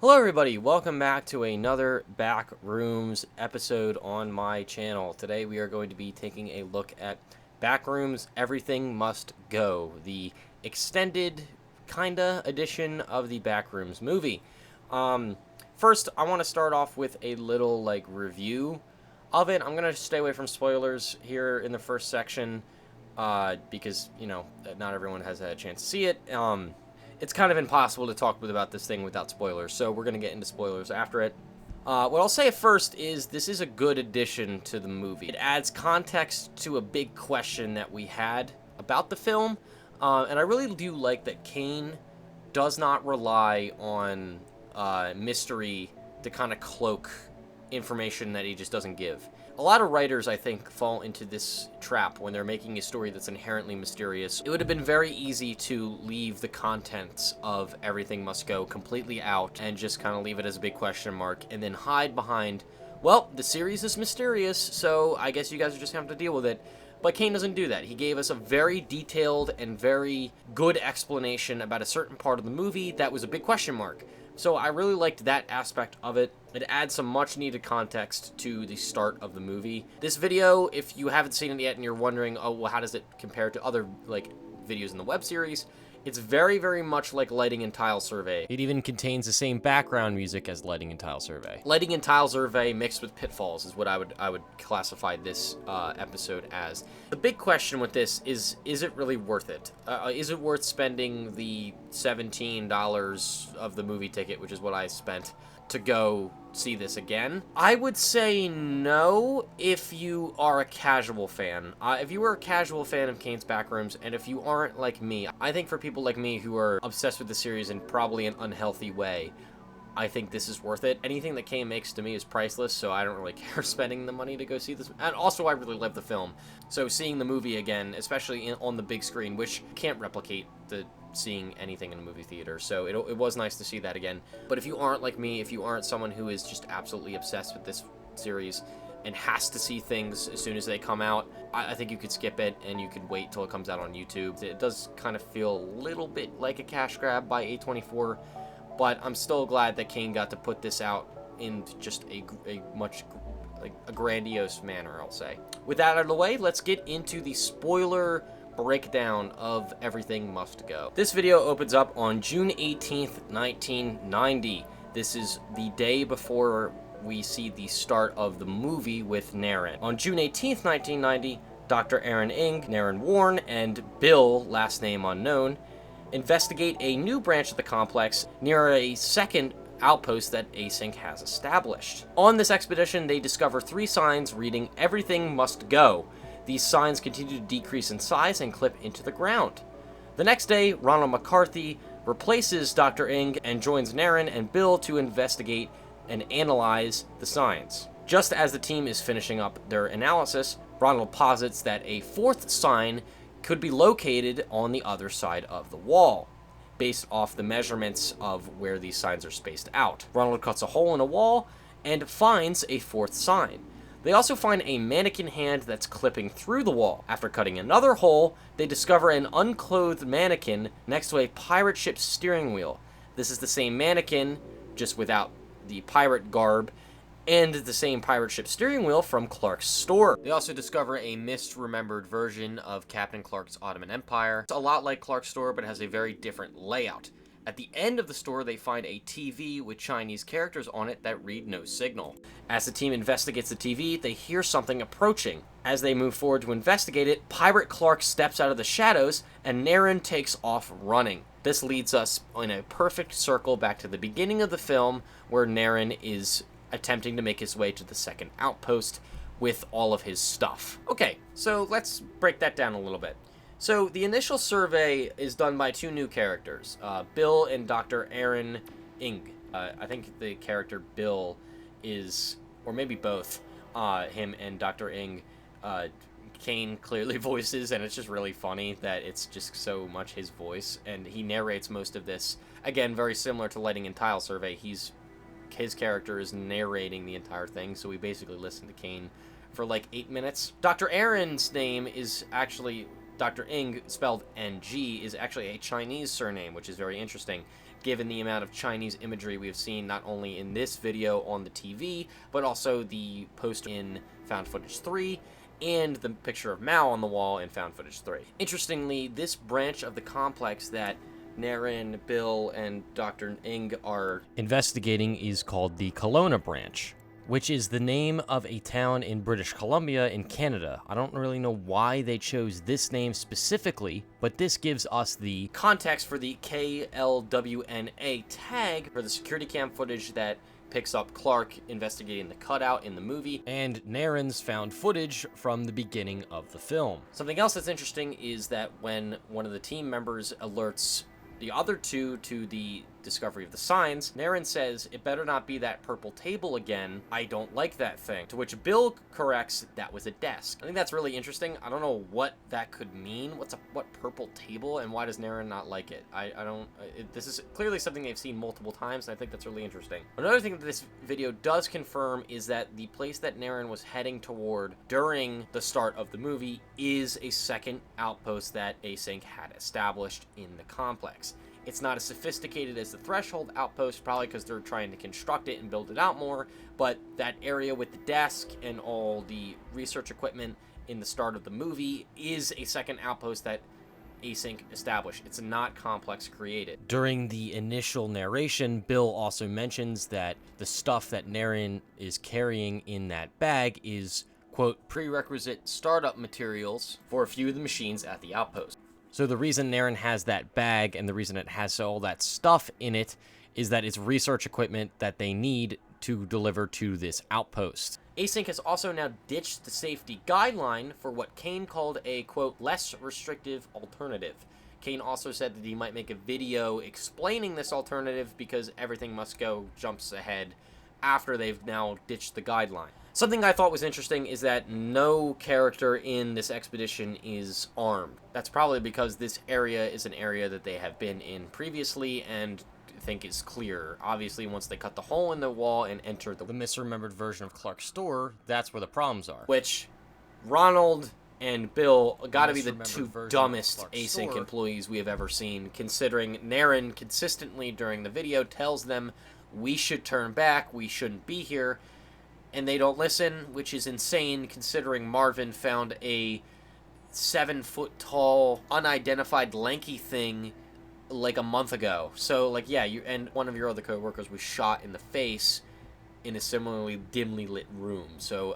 Hello everybody, welcome back to another Backrooms episode on my channel. Today we are going to be taking a look at Backrooms Everything Must Go, the extended kinda edition of the Backrooms movie. First, I want to start off with a little review of it. I'm going to stay away from spoilers here in the first section because, not everyone has had a chance to see it. It's kind of impossible to talk about this thing without spoilers, so we're going to get into spoilers after it. What I'll say at first is this is a good addition to the movie. It adds context to a big question that we had about the film, and I really do like that Kane does not rely on mystery to kind of cloak information that he just doesn't give. A lot of writers, I think, fall into this trap when they're making a story that's inherently mysterious. It would have been very easy to leave the contents of Everything Must Go completely out and just kind of leave it as a big question mark and then hide behind, well, the series is mysterious, so I guess you guys are just going to have to deal with it. But Kane doesn't do that. He gave us a very detailed and very good explanation about a certain part of the movie that was a big question mark. So I really liked that aspect of it. It adds some much needed context to the start of the movie. This video, if you haven't seen it yet and you're wondering, oh, well, how does it compare to other videos in the web series? It's very, very much like Lighting and Tile Survey. It even contains the same background music as Lighting and Tile Survey. Lighting and Tile Survey mixed with Pitfalls is what I would classify this episode as. The big question with this is it really worth it? Is it worth spending the $17 of the movie ticket, which is what I spent, to go see this again? I would say no if you are a casual fan. If you are a casual fan of Kane's Backrooms, and if you aren't like me, I think for people like me who are obsessed with the series in probably an unhealthy way, I think this is worth it. Anything that Kane makes to me is priceless, so I don't really care spending the money to go see this. And also, I really love the film. So seeing the movie again, especially on the big screen, which can't replicate the seeing anything in a movie theater, so it was nice to see that again. But if you aren't like me, if you aren't someone who is just absolutely obsessed with this series and has to see things as soon as they come out, I think you could skip it and you could wait till it comes out on YouTube. It does kind of feel a little bit like a cash grab by A24, but I'm still glad that Kane got to put this out in just a much a grandiose manner, I'll say. With that out of the way, let's get into the spoiler breakdown of Everything Must Go. This video opens up on June 18th, 1990. This is the day before we see the start of the movie with Naren. On June 18th, 1990, Dr. Aaron Ing, Naren Warren, and Bill, last name unknown, investigate a new branch of the complex near a second outpost that Async has established. On this expedition, they discover 3 signs reading Everything Must Go. These signs continue to decrease in size and clip into the ground. The next day, Ronald McCarthy replaces Dr. Ing and joins Naren and Bill to investigate and analyze the signs. Just as the team is finishing up their analysis, Ronald posits that a 4th sign could be located on the other side of the wall, based off the measurements of where these signs are spaced out. Ronald cuts a hole in a wall and finds a 4th sign. They also find a mannequin hand that's clipping through the wall. After cutting another hole, they discover an unclothed mannequin next to a pirate ship's steering wheel. This is the same mannequin, just without the pirate garb, and the same pirate ship steering wheel from Clark's store. They also discover a misremembered version of Captain Clark's Ottoman Empire. It's a lot like Clark's store, but it has a very different layout. At the end of the store, they find a TV with Chinese characters on it that read no signal. As the team investigates the TV, they hear something approaching. As they move forward to investigate it, Pirate Clark steps out of the shadows, and Naren takes off running. This leads us in a perfect circle back to the beginning of the film, where Naren is attempting to make his way to the second outpost with all of his stuff. Okay, so let's break that down a little bit. So the initial survey is done by 2 new characters, Bill and Dr. Aaron Ing. I think the character Bill is, or maybe both, him and Dr. Ing, Kane clearly voices, and it's just really funny that it's just so much his voice, and he narrates most of this. Again, very similar to Lighting and Tile Survey, his character is narrating the entire thing, so we basically listen to Kane for like 8 minutes. Dr. Aaron's name is actually Dr. Ing, spelled NG, is actually a Chinese surname, which is very interesting. given the amount of Chinese imagery we have seen not only in this video on the TV, but also the poster in Found Footage 3, and the picture of Mao on the wall in Found Footage 3. Interestingly, this branch of the complex that Naren, Bill, and Dr. Ng are investigating is called the Kelowna branch, which is the name of a town in British Columbia in Canada. I don't really know why they chose this name specifically, but this gives us the context for the KLWNA tag for the security cam footage that picks up Clark investigating the cutout in the movie, and Naren's found footage from the beginning of the film. Something else that's interesting is that when one of the team members alerts the other two to the discovery of the signs, Naren says, "It better not be that purple table again. I don't like that thing." To which Bill corrects, "That was a desk." I think that's really interesting. I don't know what that could mean. What purple table, and why does Naren not like it? This is clearly something they've seen multiple times, and I think that's really interesting. Another thing that this video does confirm is that the place that Naren was heading toward during the start of the movie is a second outpost that Async had established in the complex. It's not as sophisticated as the Threshold outpost, probably because they're trying to construct it and build it out more, but that area with the desk and all the research equipment in the start of the movie is a second outpost that Async established. It's not Complex created. During the initial narration, Bill also mentions that the stuff that Naren is carrying in that bag is, quote, prerequisite startup materials for a few of the machines at the outpost. So the reason Naren has that bag and the reason it has all that stuff in it is that it's research equipment that they need to deliver to this outpost. Async has also now ditched the safety guideline for what Kane called a, quote, less restrictive alternative. Kane also said that he might make a video explaining this alternative because everything must go jumps ahead after they've now ditched the guideline. Something I thought was interesting is that no character in this expedition is armed. That's probably because this area is an area that they have been in previously and think is clear. Obviously, once they cut the hole in the wall and enter the misremembered version of Clark's store, that's where the problems are. Which, Ronald and Bill gotta be the two dumbest Async employees we have ever seen, considering Naren consistently during the video tells them, we should turn back, we shouldn't be here, and they don't listen, which is insane considering Marvin found a 7-foot-tall, unidentified, lanky thing like a month ago. So, like, yeah, and one of your other co-workers was shot in the face in a similarly dimly lit room. So,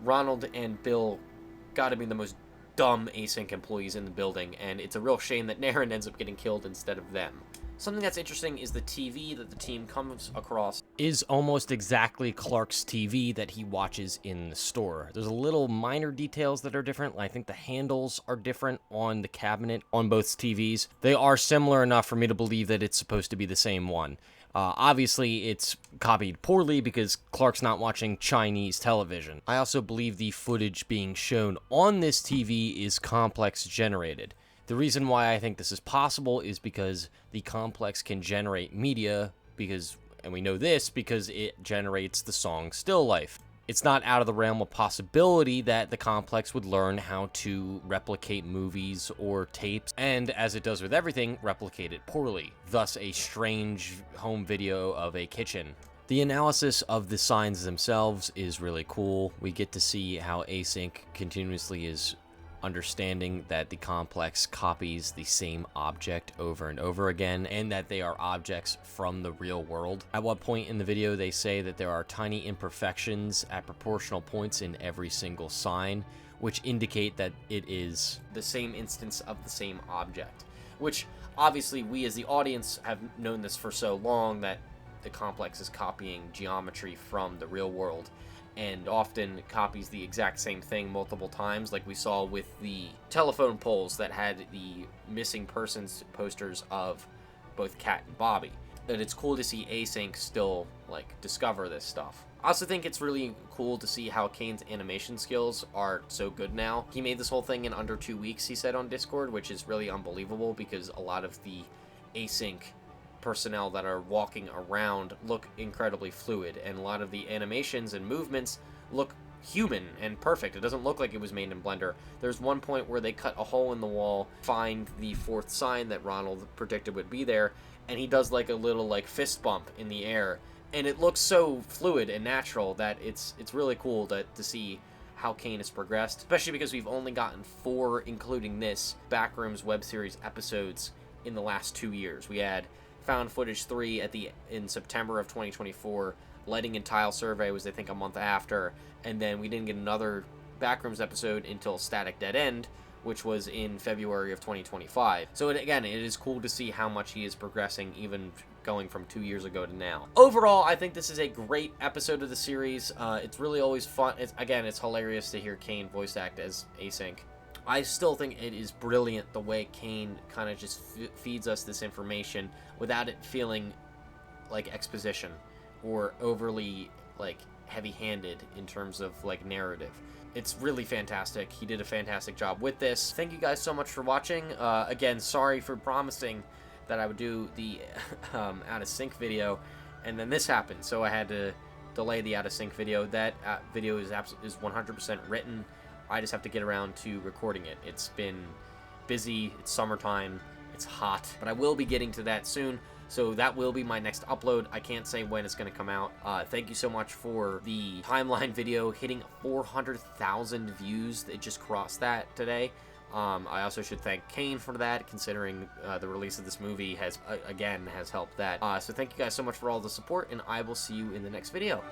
Ronald and Bill gotta be the most dumb Async employees in the building, and it's a real shame that Naren ends up getting killed instead of them. Something that's interesting is the TV that the team comes across is almost exactly Clark's TV that he watches in the store. There's a little minor details that are different. I think the handles are different on the cabinet on both TVs. They are similar enough for me to believe that it's supposed to be the same one. Obviously, it's copied poorly because Clark's not watching Chinese television. I also believe the footage being shown on this TV is Complex generated. The reason why I think this is possible is because the Complex can generate media and we know this because it generates the song Still Life. It's not out of the realm of possibility that the Complex would learn how to replicate movies or tapes, and as it does with everything, replicate it poorly. Thus, a strange home video of a kitchen. The analysis of the signs themselves is really cool. We get to see how Async continuously is understanding that the Complex copies the same object over and over again, and that they are objects from the real world. At one point in the video, they say that there are tiny imperfections at proportional points in every single sign, which indicate that it is the same instance of the same object. Which, obviously, we as the audience have known this for so long that the Complex is copying geometry from the real world, and often copies the exact same thing multiple times, like we saw with the telephone poles that had the missing persons posters of both Kat and Bobby. That it's cool to see Async still, like, discover this stuff. I also think it's really cool to see how Kane's animation skills are so good now. He made this whole thing in under 2 weeks, he said on Discord, which is really unbelievable because a lot of the Async personnel that are walking around look incredibly fluid, and a lot of the animations and movements look human and perfect. It doesn't look like it was made in Blender. There's one point where they cut a hole in the wall, find the fourth sign that Ronald predicted would be there, and he does like a little like fist bump in the air, and it looks so fluid and natural that it's really cool to see how Kane has progressed, especially because we've only gotten 4, including this, Backrooms web series episodes in the last 2 years. We had Found Footage 3 in September of 2024. Lighting and Tile Survey was, I think, a month after, and then we didn't get another Backrooms episode until Static Dead End, which was in February of 2025. So again, it is cool to see how much he is progressing, even going from 2 years ago to now. Overall, I think this is a great episode of the series. It's really always fun. It's hilarious to hear Kane voice act as Async. I still think it is brilliant the way Kane kind of just feeds us this information without it feeling like exposition or overly like heavy-handed in terms of like narrative. It's really fantastic. He did a fantastic job with this. Thank you guys so much for watching. Again, sorry for promising that I would do the out of sync video, and then this happened, so I had to delay the out of sync video. That video is 100% written. I just have to get around to recording it. It's been busy. It's summertime. It's hot, but I will be getting to that soon. So that will be my next upload. I can't say when it's going to come out. Thank you so much for the timeline video hitting 400,000 views. It just crossed that today. I also should thank Kane for that, considering the release of this movie has helped that. So thank you guys so much for all the support, and I will see you in the next video.